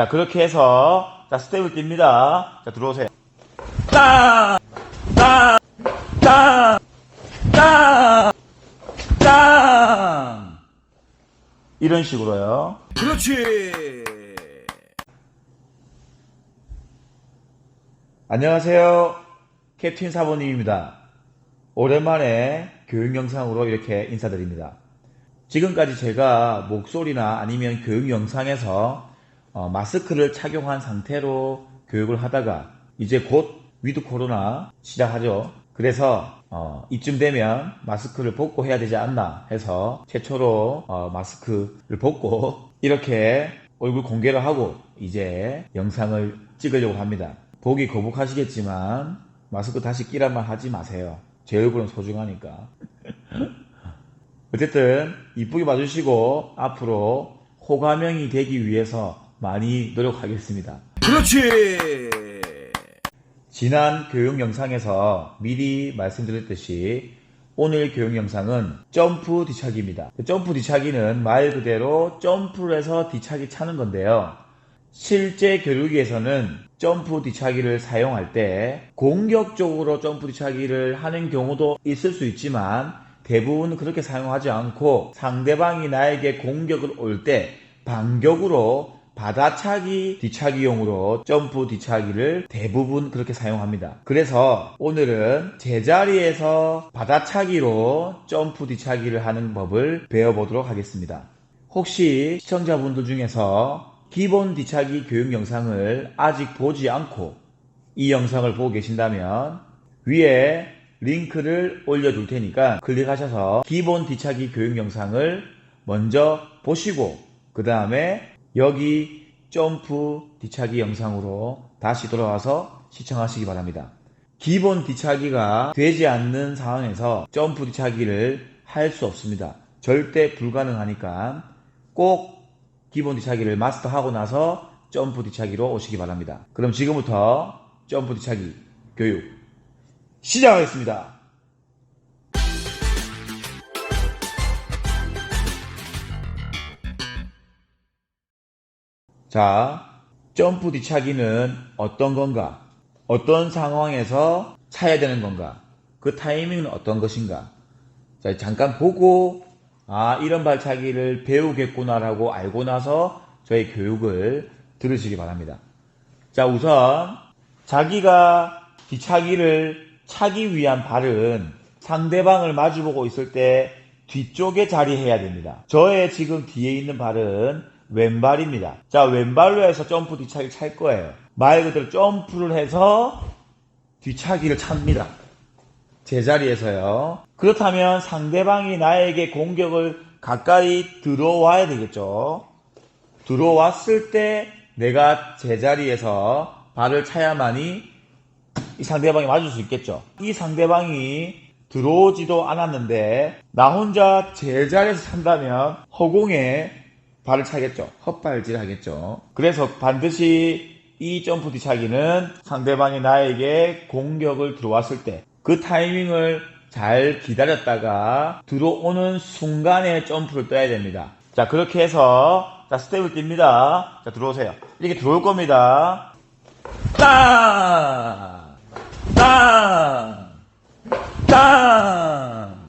자, 그렇게 해서, 자, 스텝을 띱니다. 자, 들어오세요. 땅! 땅! 땅! 땅! 땅! 이런 식으로요. 그렇지. 안녕하세요. 캡틴 사모님입니다. 오랜만에 교육 영상으로 이렇게 인사드립니다. 지금까지 제가 목소리나 아니면 교육 영상에서 마스크를 착용한 상태로 교육을 하다가 이제 곧 위드 코로나 시작하죠. 그래서 이쯤 되면 마스크를 벗고 해야 되지 않나 해서 최초로 마스크를 벗고 이렇게 얼굴 공개를 하고 이제 영상을 찍으려고 합니다. 보기 거북하시겠지만 마스크 다시 끼란 말 하지 마세요. 제 얼굴은 소중하니까. 어쨌든 이쁘게 봐주시고 앞으로 호감형이 되기 위해서 많이 노력하겠습니다. 그렇지. 지난 교육 영상에서 미리 말씀드렸듯이 오늘 교육 영상은 점프 뒤차기입니다. 점프 뒤차기는 말 그대로 점프를 해서 뒤차기 차는 건데요. 실제 교육에서는 점프 뒤차기를 사용할 때 공격적으로 점프 뒤차기를 하는 경우도 있을 수 있지만 대부분 그렇게 사용하지 않고 상대방이 나에게 공격을 올 때 반격으로 받아차기 뒤차기용으로 점프 뒤차기를 대부분 그렇게 사용합니다. 그래서 오늘은 제자리에서 받아차기로 점프 뒤차기를 하는 법을 배워보도록 하겠습니다. 혹시 시청자분들 중에서 기본 뒤차기 교육 영상을 아직 보지 않고 이 영상을 보고 계신다면 위에 링크를 올려둘 테니까 클릭하셔서 기본 뒤차기 교육 영상을 먼저 보시고 그 다음에 여기 점프 뒤차기 영상으로 다시 돌아와서 시청하시기 바랍니다. 기본 뒤차기가 되지 않는 상황에서 점프 뒤차기를 할 수 없습니다. 절대 불가능하니까 꼭 기본 뒤차기를 마스터하고 나서 점프 뒤차기로 오시기 바랍니다. 그럼 지금부터 점프 뒤차기 교육 시작하겠습니다. 자, 점프 뒤차기는 어떤 건가? 어떤 상황에서 차야 되는 건가? 그 타이밍은 어떤 것인가? 자, 잠깐 보고 이런 발차기를 배우겠구나라고 알고 나서 저희 교육을 들으시기 바랍니다. 자, 우선 자기가 뒤차기를 차기 위한 발은 상대방을 마주보고 있을 때 뒤쪽에 자리해야 됩니다. 저의 지금 뒤에 있는 발은 왼발입니다. 자, 왼발로 해서 점프 뒤차기를 찰 거예요. 말 그대로 점프를 해서 뒤차기를 찹니다. 제자리에서요. 그렇다면 상대방이 나에게 공격을 가까이 들어와야 되겠죠. 들어왔을 때 내가 제자리에서 발을 차야만이 이 상대방이 맞을 수 있겠죠. 이 상대방이 들어오지도 않았는데 나 혼자 제자리에서 찬다면 허공에 발을 차겠죠. 헛발질 하겠죠. 그래서 반드시 이 점프 뒤차기는 상대방이 나에게 공격을 들어왔을 때 그 타이밍을 잘 기다렸다가 들어오는 순간에 점프를 떠야 됩니다. 자, 그렇게 해서 자, 스텝을 띱니다. 자, 들어오세요. 이렇게 들어올 겁니다. 땅! 땅! 땅!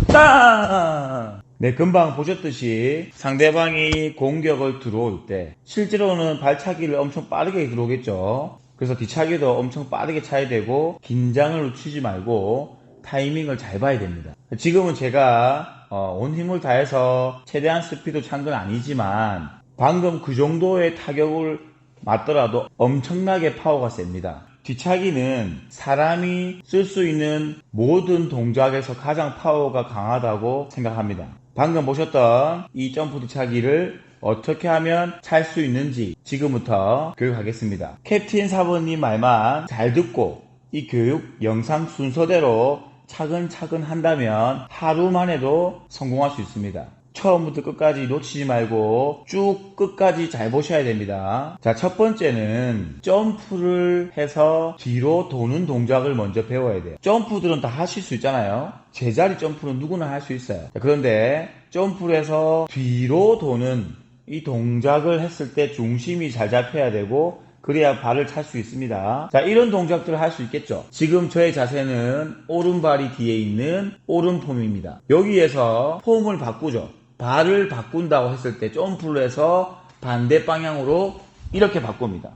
땅! 네, 금방 보셨듯이 상대방이 공격을 들어올 때 실제로는 발차기를 엄청 빠르게 들어오겠죠. 그래서 뒤차기도 엄청 빠르게 차야 되고 긴장을 늦추지 말고 타이밍을 잘 봐야 됩니다. 지금은 제가 온 힘을 다해서 최대한 스피드 찬 건 아니지만 방금 그 정도의 타격을 맞더라도 엄청나게 파워가 셉니다. 뒤차기는 사람이 쓸 수 있는 모든 동작에서 가장 파워가 강하다고 생각합니다. 방금 보셨던 이 점프 뒤차기를 어떻게 하면 찰 수 있는지 지금부터 교육하겠습니다. 캡틴 사부님 말만 잘 듣고 이 교육 영상 순서대로 차근차근 한다면 하루만 해도 성공할 수 있습니다. 처음부터 끝까지 놓치지 말고 쭉 끝까지 잘 보셔야 됩니다. 자, 첫 번째는 점프를 해서 뒤로 도는 동작을 먼저 배워야 돼요. 점프들은 다 하실 수 있잖아요. 제자리 점프는 누구나 할 수 있어요. 자, 그런데 점프를 해서 뒤로 도는 이 동작을 했을 때 중심이 잘 잡혀야 되고 그래야 발을 찰 수 있습니다. 자, 이런 동작들을 할 수 있겠죠. 지금 저의 자세는 오른발이 뒤에 있는 오른폼입니다. 여기에서 폼을 바꾸죠. 발을 바꾼다고 했을 때 점프를 해서 반대 방향으로 이렇게 바꿉니다.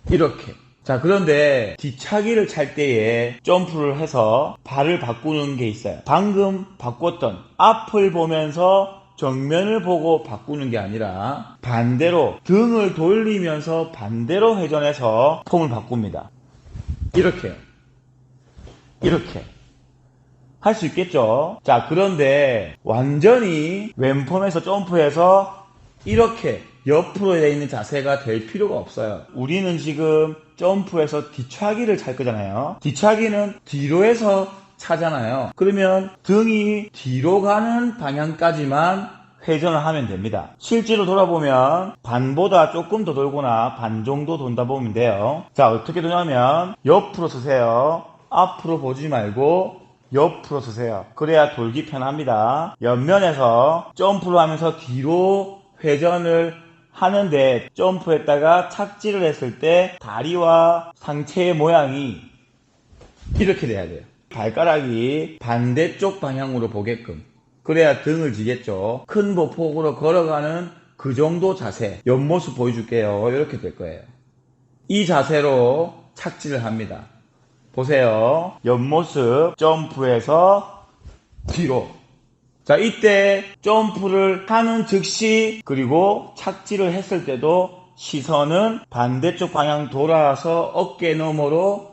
이렇게. 자, 그런데 뒤차기를 찰 때에 점프를 해서 발을 바꾸는 게 있어요. 방금 바꿨던 앞을 보면서 정면을 보고 바꾸는 게 아니라 반대로 등을 돌리면서 반대로 회전해서 폼을 바꿉니다. 이렇게요. 이렇게. 할 수 있겠죠? 자, 그런데 완전히 왼폼에서 점프해서 이렇게 옆으로 되어 있는 자세가 될 필요가 없어요. 우리는 지금 점프해서 뒤차기를 찰 거잖아요. 뒤차기는 뒤로 해서 차잖아요. 그러면 등이 뒤로 가는 방향까지만 회전을 하면 됩니다. 실제로 돌아보면 반보다 조금 더 돌거나 반 정도 돈다 보면 돼요. 자, 어떻게 도냐면 옆으로 서세요. 앞으로 보지 말고 옆으로 서세요. 그래야 돌기 편합니다. 옆면에서 점프를 하면서 뒤로 회전을 하는데 점프했다가 착지를 했을 때 다리와 상체의 모양이 이렇게 돼야 돼요. 발가락이 반대쪽 방향으로 보게끔. 그래야 등을 지겠죠. 큰 보폭으로 걸어가는 그 정도 자세. 옆모습 보여줄게요. 이렇게 될 거예요. 이 자세로 착지를 합니다. 보세요. 옆모습 점프해서 뒤로. 자, 이때 점프를 하는 즉시 그리고 착지를 했을 때도 시선은 반대쪽 방향 돌아서 어깨 너머로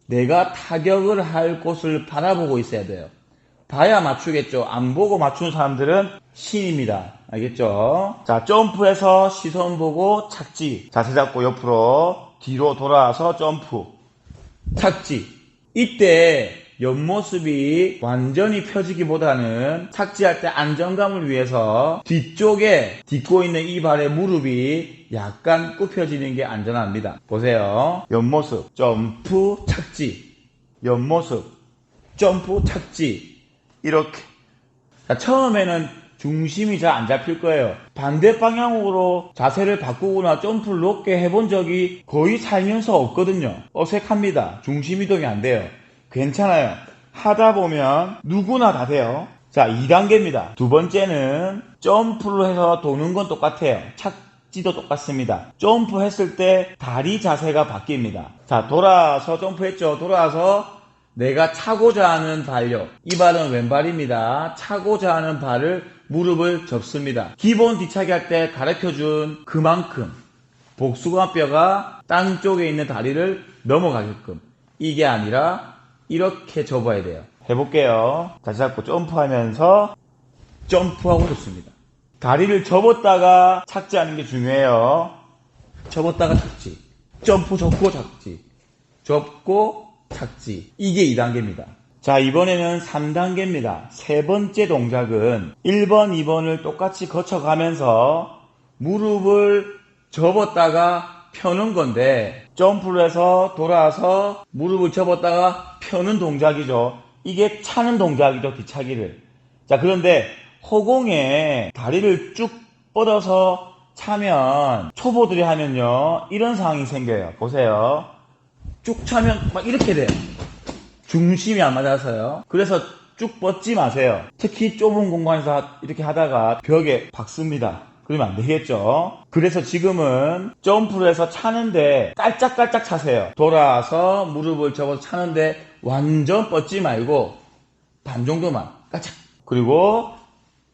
내가 타격을 할 곳을 바라보고 있어야 돼요. 봐야 맞추겠죠. 안 보고 맞추는 사람들은 신입니다. 알겠죠? 자, 점프해서 시선 보고 착지. 자세 잡고 옆으로 뒤로 돌아서 점프. 착지. 이때 옆모습이 완전히 펴지기보다는 착지할 때 안정감을 위해서 뒤쪽에 딛고 있는 이 발의 무릎이 약간 굽혀지는 게 안전합니다. 보세요. 옆모습, 점프, 착지. 옆모습, 점프, 착지. 이렇게. 자, 처음에는 중심이 잘 안 잡힐 거예요. 반대 방향으로 자세를 바꾸거나 점프를 높게 해본 적이 거의 살면서 없거든요. 어색합니다. 중심 이동이 안 돼요. 괜찮아요. 하다 보면 누구나 다 돼요. 자, 2단계입니다. 두 번째는 점프를 해서 도는 건 똑같아요. 착지도 똑같습니다. 점프했을 때 다리 자세가 바뀝니다. 자, 돌아서 점프했죠. 돌아서 내가 차고자 하는 발력. 이 발은 왼발입니다. 차고자 하는 발을 무릎을 접습니다. 기본 뒤차기 할 때 가르쳐준 그만큼 복숭아뼈가 땅 쪽에 있는 다리를 넘어가게끔. 이게 아니라 이렇게 접어야 돼요. 해볼게요. 다시 잡고 점프하면서 점프하고 접습니다. 다리를 접었다가 착지하는 게 중요해요. 접었다가 착지. 점프 접고 착지. 접고 착지. 이게 2단계입니다. 자, 이번에는 3단계입니다. 세 번째 동작은 1번, 2번을 똑같이 거쳐가면서 무릎을 접었다가 펴는 건데 점프를 해서 돌아서 무릎을 접었다가 펴는 동작이죠. 이게 차는 동작이죠. 뒤차기를. 자, 그런데 허공에 다리를 쭉 뻗어서 차면 초보들이 하면요 이런 상황이 생겨요. 보세요. 쭉 차면 막 이렇게 돼요. 중심이 안 맞아서요. 그래서 쭉 뻗지 마세요. 특히 좁은 공간에서 이렇게 하다가 벽에 박습니다. 그러면 안 되겠죠. 그래서 지금은 점프를 해서 차는데 깔짝깔짝 차세요. 돌아서 무릎을 접어서 차는데 완전 뻗지 말고 반 정도만 깔짝. 그리고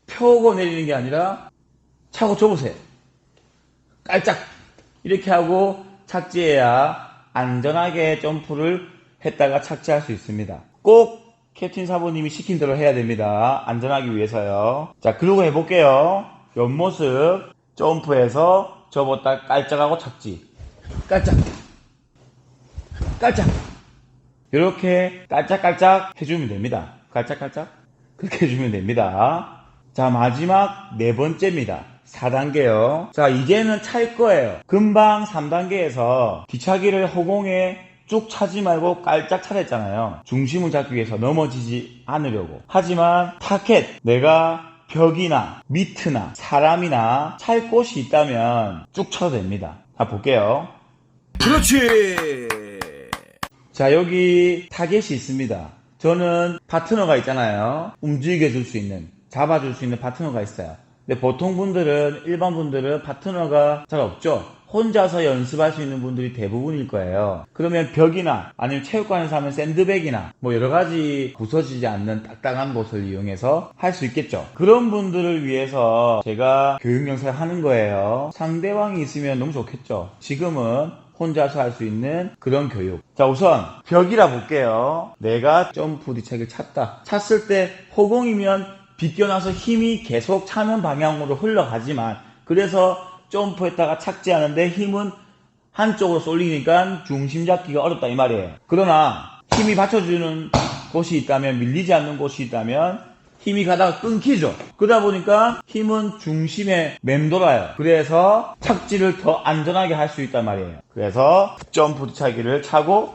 펴고 내리는 게 아니라 차고 접으세요. 깔짝. 이렇게 하고 착지해야 안전하게 점프를 했다가 착지할 수 있습니다. 꼭 캡틴 사부님이 시킨 대로 해야 됩니다. 안전하기 위해서요. 자, 그리고 해볼게요. 옆모습 점프해서 접었다 깔짝하고 착지. 깔짝. 깔짝. 이렇게 깔짝깔짝 해주면 됩니다. 깔짝깔짝. 그렇게 해주면 됩니다. 자, 마지막 네 번째입니다. 4단계요. 자, 이제는 찰 거예요. 금방 3단계에서 뒤차기를 허공에 쭉 차지 말고 깔짝 차랬잖아요. 중심을 잡기 위해서 넘어지지 않으려고. 하지만 타켓, 내가 벽이나 미트나 사람이나 찰 곳이 있다면 쭉 쳐도 됩니다. 자, 볼게요. 그렇지. 자, 여기 타겟이 있습니다. 저는 파트너가 있잖아요. 움직여 줄 수 있는, 잡아줄 수 있는 파트너가 있어요. 근데 보통 분들은, 일반 분들은 파트너가 잘 없죠. 혼자서 연습할 수 있는 분들이 대부분일 거예요. 그러면 벽이나 아니면 체육관에서 하면 샌드백이나 뭐 여러 가지 부서지지 않는 딱딱한 곳을 이용해서 할 수 있겠죠. 그런 분들을 위해서 제가 교육 영상을 하는 거예요. 상대방이 있으면 너무 좋겠죠. 지금은 혼자서 할 수 있는 그런 교육. 자, 우선 벽이라 볼게요. 내가 점프 뒤차기를 찼다. 찼을 때 허공이면 비껴나서 힘이 계속 차는 방향으로 흘러가지만, 그래서 점프했다가 착지하는데 힘은 한쪽으로 쏠리니까 중심 잡기가 어렵다 이 말이에요. 그러나 힘이 받쳐주는 곳이 있다면, 밀리지 않는 곳이 있다면 힘이 가다가 끊기죠. 그러다 보니까 힘은 중심에 맴돌아요. 그래서 착지를 더 안전하게 할 수 있단 말이에요. 그래서 점프 뒤차기를 차고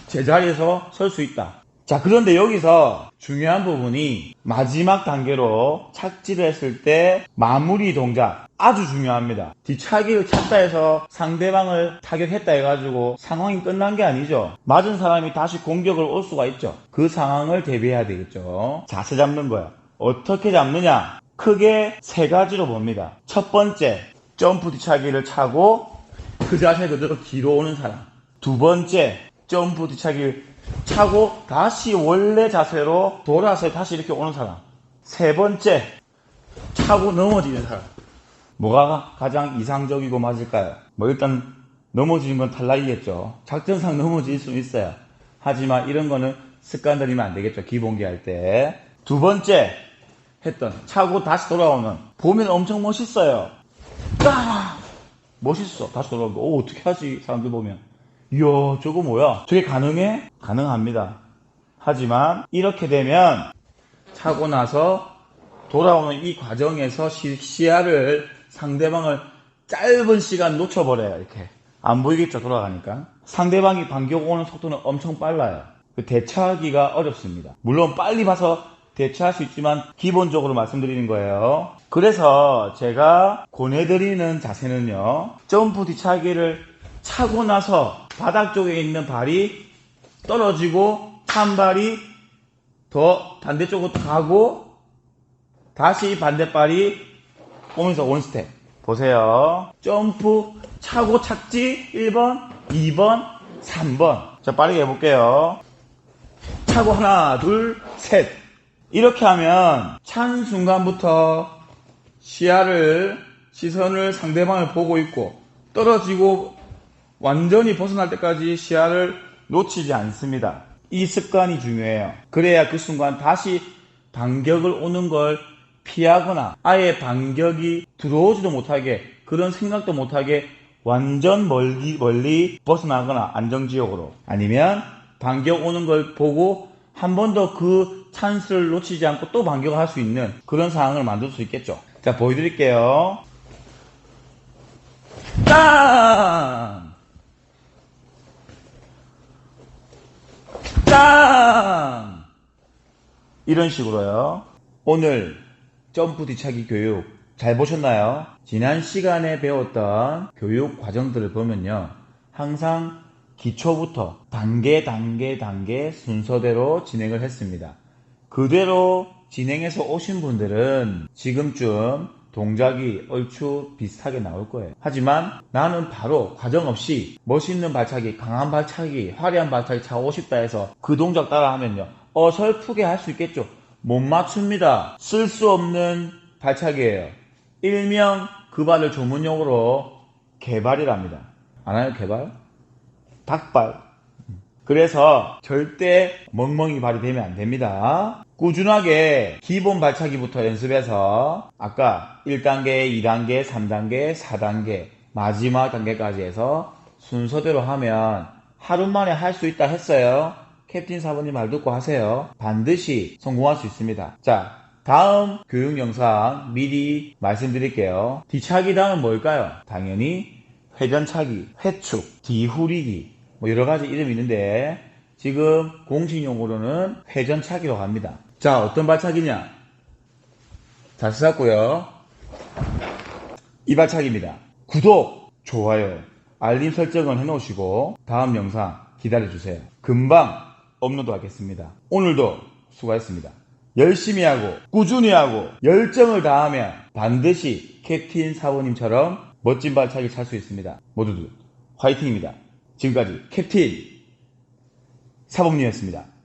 제자리에서 설 수 있다. 자, 그런데 여기서 중요한 부분이 마지막 단계로 착지를 했을 때 마무리 동작, 아주 중요합니다. 뒤차기를 찼다 해서 상대방을 타격했다 해가지고 상황이 끝난 게 아니죠. 맞은 사람이 다시 공격을 올 수가 있죠. 그 상황을 대비해야 되겠죠. 자세 잡는 거야. 어떻게 잡느냐? 크게 세 가지로 봅니다. 첫 번째, 점프 뒤차기를 차고 그 자세 그대로 뒤로 오는 사람. 두 번째, 점프 뒤차기를 차고 다시 원래 자세로 돌아서 다시 이렇게 오는 사람. 세 번째, 차고 넘어지는 사람. 뭐가 가장 이상적이고 맞을까요? 뭐 일단 넘어지는 건 탈락이겠죠. 작전상 넘어질 수 있어요. 하지만 이런 거는 습관 들이면 안 되겠죠. 기본기 할 때. 두 번째 했던 차고 다시 돌아오는, 보면 엄청 멋있어요. 멋있어. 다시 돌아오는 거. 어떻게 하지? 사람들 보면. 이야, 저거 뭐야? 저게 가능해? 가능합니다. 하지만 이렇게 되면 차고 나서 돌아오는 이 과정에서 시야를, 상대방을 짧은 시간 놓쳐버려요. 이렇게 안 보이겠죠, 돌아가니까. 상대방이 반격 오는 속도는 엄청 빨라요. 대처하기가 어렵습니다. 물론 빨리 봐서 대처할 수 있지만 기본적으로 말씀드리는 거예요. 그래서 제가 권해드리는 자세는요, 점프 뒤차기를 차고 나서 바닥 쪽에 있는 발이 떨어지고 한 발이 더 반대쪽으로 가고 다시 반대발이 오면서 원스텝. 보세요. 점프, 차고 착지 1번, 2번, 3번. 자, 빠르게 해볼게요. 차고 하나, 둘, 셋. 이렇게 하면 찬 순간부터 시선을 상대방을 보고 있고, 떨어지고 완전히 벗어날 때까지 시야를 놓치지 않습니다. 이 습관이 중요해요. 그래야 그 순간 다시 반격을 오는 걸 피하거나 아예 반격이 들어오지도 못하게, 그런 생각도 못하게 완전 멀리 벗어나거나 안정지역으로, 아니면 반격 오는 걸 보고 한 번 더 그 찬스를 놓치지 않고 또 반격을 할 수 있는 그런 상황을 만들 수 있겠죠. 자, 보여드릴게요. 짠! 짠! 이런 식으로요. 오늘 점프 뒤차기 교육 잘 보셨나요? 지난 시간에 배웠던 교육 과정들을 보면요, 항상 기초부터 단계 순서대로 진행을 했습니다. 그대로 진행해서 오신 분들은 지금쯤 동작이 얼추 비슷하게 나올 거예요. 하지만 나는 바로 과정 없이 멋있는 발차기, 강한 발차기, 화려한 발차기 차고 싶다 해서 그 동작 따라 하면요, 어설프게 할 수 있겠죠. 못 맞춥니다. 쓸 수 없는 발차기예요. 일명 그 발을 조문용어로 개발이랍니다. 아나요, 개발? 닭발. 그래서 절대 멍멍이 발이 되면 안 됩니다. 꾸준하게 기본 발차기부터 연습해서 아까 1단계, 2단계, 3단계, 4단계, 마지막 단계까지 해서 순서대로 하면 하루 만에 할 수 있다 했어요. 캡틴 사부님 말 듣고 하세요. 반드시 성공할 수 있습니다. 자, 다음 교육 영상 미리 말씀드릴게요. 뒤차기 다음은 뭘까요? 당연히 회전차기, 회축, 뒤후리기, 뭐 여러가지 이름이 있는데 지금 공식 용어로는 회전차기로 합니다. 자, 어떤 발차기냐? 잘 쓰셨고요. 이발차기입니다. 구독, 좋아요, 알림 설정을 해놓으시고 다음 영상 기다려주세요. 금방 업로드 하겠습니다. 오늘도 수고하셨습니다. 열심히 하고 꾸준히 하고 열정을 다하면 반드시 캡틴 사부님처럼 멋진 발차기 찰 수 있습니다. 모두들 화이팅입니다. 지금까지 캡틴 사부님이었습니다.